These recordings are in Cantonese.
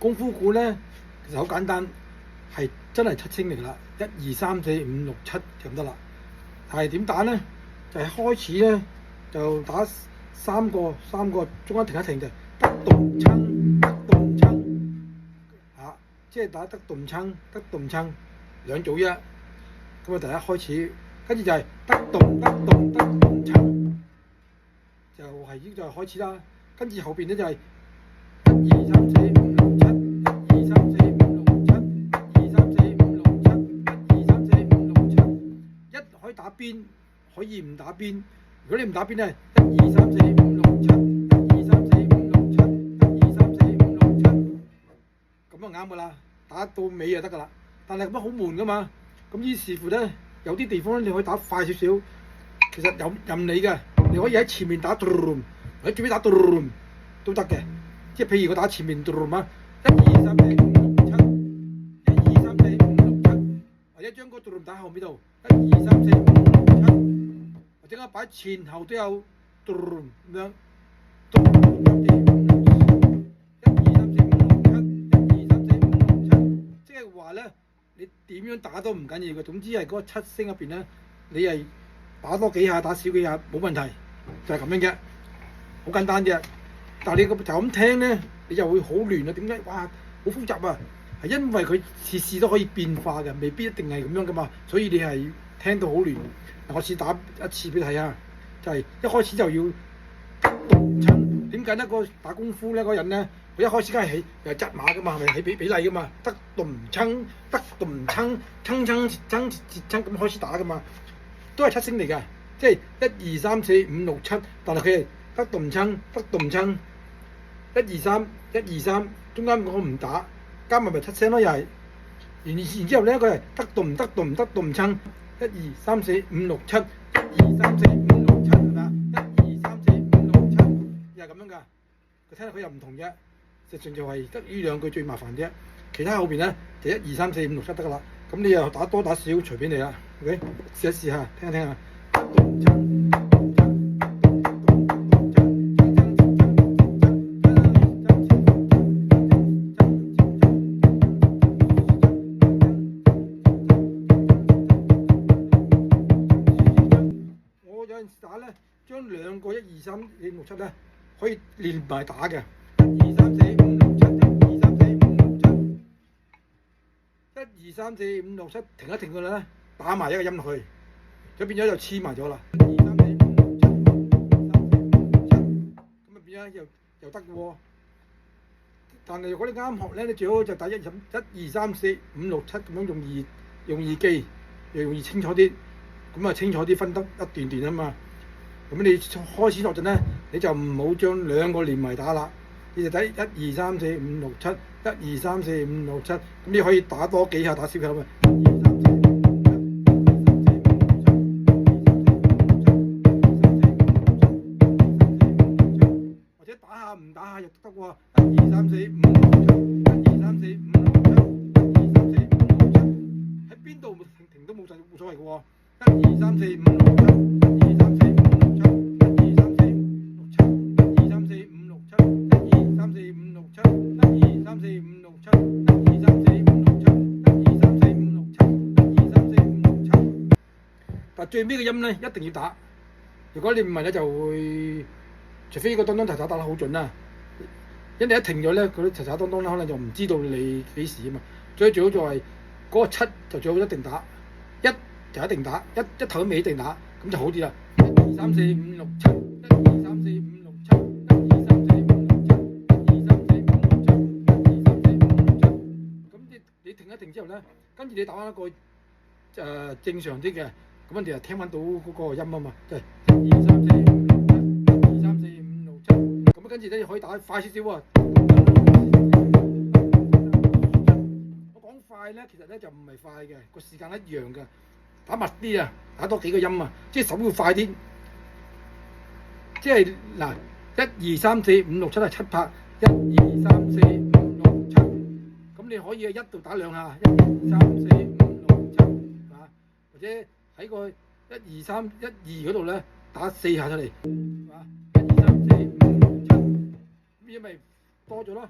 功夫鼓咧其實好簡單，係真係七聲嚟㗎啦，1、2、3、4、5、6、7就咁得啦。係點打咧？就係開始咧就打三個，中間停一停就得動撐，得動撐嚇，即係打得動撐，得動撐兩組啫。咁啊，第一開始，跟住就係得動撐，就係已經就開始啦。跟住後邊咧就係1、2、3、4、5、6、7，1、2、3、4、5、6、7，1、2、3、4、5、6、7，1、2、3、4、5、6、7，一可以打邊，可以唔打邊。如果你唔打邊咧，1、2、3、4、5、6、7，1、2、3、4、5、6、7，1、2、3、4、5、6、7，咁就啱噶啦，打到尾就得噶啦。但係咁樣好悶噶嘛，咁於是乎咧，有啲地方咧你可以打快少少，其實任你嘅，你可以喺前面打嘟嘟，或者最尾打嘟嘟都得嘅。即係譬如我打前面嘟嘟啊，1、2、3、4、5、6、7，1、2、3、4、5、6、7，或者將嗰嘟嘟打後面度，1、2、3、4、5、6、7，或者我擺前後都有嘟嘟咁樣，嘟嘟嘟嘟嘟1、2、3、4、5、6、7，1、2、3、4、5、6、7，即係話咧，你點樣打都唔緊要嘅，總之係嗰個七聲入邊咧，你係打多幾下，打少幾下冇問題，就係咁樣啫，好簡單啫。但係你就咁聽咧，你就會好亂啊！點解？哇，好複雜啊！係因為佢次次都可以變化嘅，未必一定係咁樣噶嘛，所以你係聽到好亂。我試打一次俾你睇下，就係一開始就要得動撐。點解咧？個打功夫咧嗰人咧，佢一開始梗係起又係紮馬噶嘛，係咪起比例噶嘛？得動撐，得動撐，撐咁開始打噶嘛，都係七聲嚟㗎，即係1、2、3、4、5、6、7，但係佢係得動撐，得動撐。1、2、3，1、2、3，中間我唔打，加埋咪七聲咯，又係。然之後咧，佢係得動撐，1、2、3、4、5、6、7，1、2、3、4、5、6、7係咪啊？1、2、3、4、5、6、7，又係咁樣㗎。佢聽落佢又唔同嘅，實際上就係得呢兩句最麻煩啫。其他後邊咧就1、2、3、4、5、6、7得㗎啦。咁你又打多打少隨便你啦。OK， 試一試下，聽下。得動撐。打咧，將兩個1、2、3、4、5、6、7咧，可以連埋打嘅。1、2、3、4、5、6、7，1、2、3、4、5、6、7，1、2、3、4、5、6、7，停一停佢咧，打埋一個音落去，就變咗就黐埋咗啦。1、2、3、4、5、6、7，3、4、5、6、7，咁啊變咗又得嘅喎。但係如果你啱學咧，你最好就打1、2、3、4、5、6、7咁樣容易記，又容易清楚啲。咁啊清楚啲分得一段段啊嘛。咁你開始落陣咧，你就唔好將兩個連埋打啦。你就睇1、2、3、4、5、6、7，1、2、3、4、5、6、7，咁你可以打多幾下，打少幾下嘛。1、2、3、4、5、6、7，或者打下唔打下又得喎。1、2、3、4、5、6、7，1、2、3、4、5、6、7，1、2、3、4、5、6、7，喺邊度停都冇所謂嘅喎。1、2、3、4、5、6、7，1、2、3、4、5、6、7，1、2、3、4、5、6、7，1、2、3、4、5、6、7，1、2、3、4、5、6、7，1、2、3、4、5、6、7，1、2、3、4、5、6、7，1、2、3、4、5、6、7，1、2、3、4、5、6、7。但最尾嘅音咧一定要打，如果你唔係咧就會，除非個當當查查打得好準啦，因為一停咗咧，嗰啲查查當當咧可能就唔知道你幾時啊嘛。所以最好就係嗰個7就最好一定打，1就一定打，一頭尾一定打，咁就好啲啦。1、2、3、4、5、6、7，1、2、3、4、5、6、7，1、2、3、4、5、6、7，1、2、3、4、5、6、7，1、2、3、4、5、6、7。咁你停一停之後咧，跟住你打翻一個正常啲嘅，咁你就聽翻到嗰個音啊嘛，即係1、2、3、4、5、6、7，1、2、3、4、5、6、7。咁跟住咧可以打快少少喎。我講快咧，其實咧就唔係快嘅，個時間一樣嘅。打密啲啊，打多幾個音啊，即係手要快啲。即係嗱，1、2、3、4、5、6、7係7拍，1、2、3、4、5、6、7。咁你可以喺1度打2下，1、2、3、4、5、6、7，啊，或者喺個1、2、3、1、2嗰度咧打4下出嚟，啊，1、2、3、4、5、6、7，咁咪多咗咯。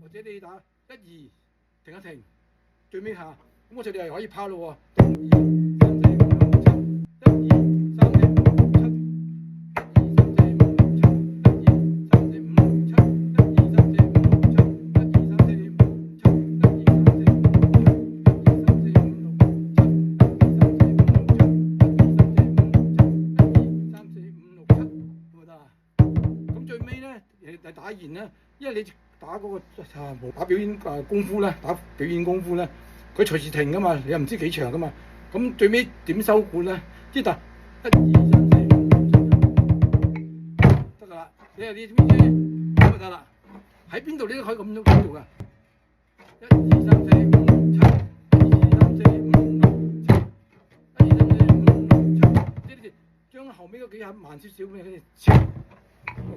或者你打一二停一停，最尾下，咁我哋係可以拋咯喎。最尾咧，誒打完咧，因為你打嗰、打表演功夫咧，打表演功夫咧，佢隨時停噶嘛，你又唔知幾長噶嘛，咁最尾點收管咧？即係打1、2、3、4、5、得噶啦，你係呢啲咁就得啦，喺邊度你都可以咁做噶。1、2、3、4、5、6、7，1、2、3、4、5、6、7，1、2、3、4、5、6、7，即係你將後尾嗰幾下慢少少咁樣，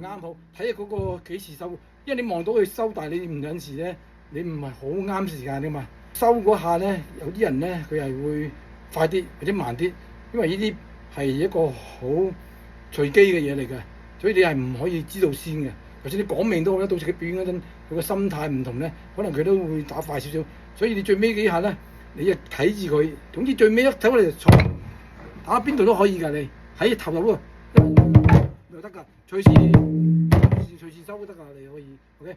啱好睇下嗰個幾時收，因為你望到佢收，但係你唔有陣時咧，你唔係好啱時間噶嘛。收嗰下咧，有啲人咧佢係會快啲或者慢啲，因為呢啲係一個好隨機嘅嘢嚟嘅，所以你係唔可以知道先嘅。就算你講明都好啦，到時佢表演嗰陣，佢個心態唔同咧，可能佢都會打快少少。所以你最尾幾下咧，你就睇住佢，總之最尾一睇我哋就錯。打邊度都可以㗎，你喺頭度又得㗎，隨時收都得㗎，你可以 OK。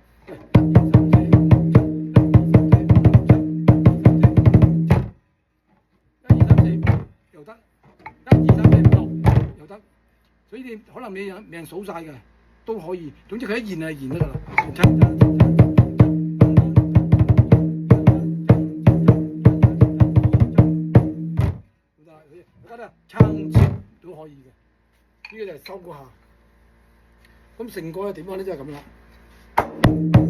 又得，1、2、3、4、5、6又得，所以你可能你有命數晒嘅都可以，總之佢一現係現得㗎啦。而家撐切都可以嘅，呢個就係收嗰下。咁成個係點樣咧？就係咁啦。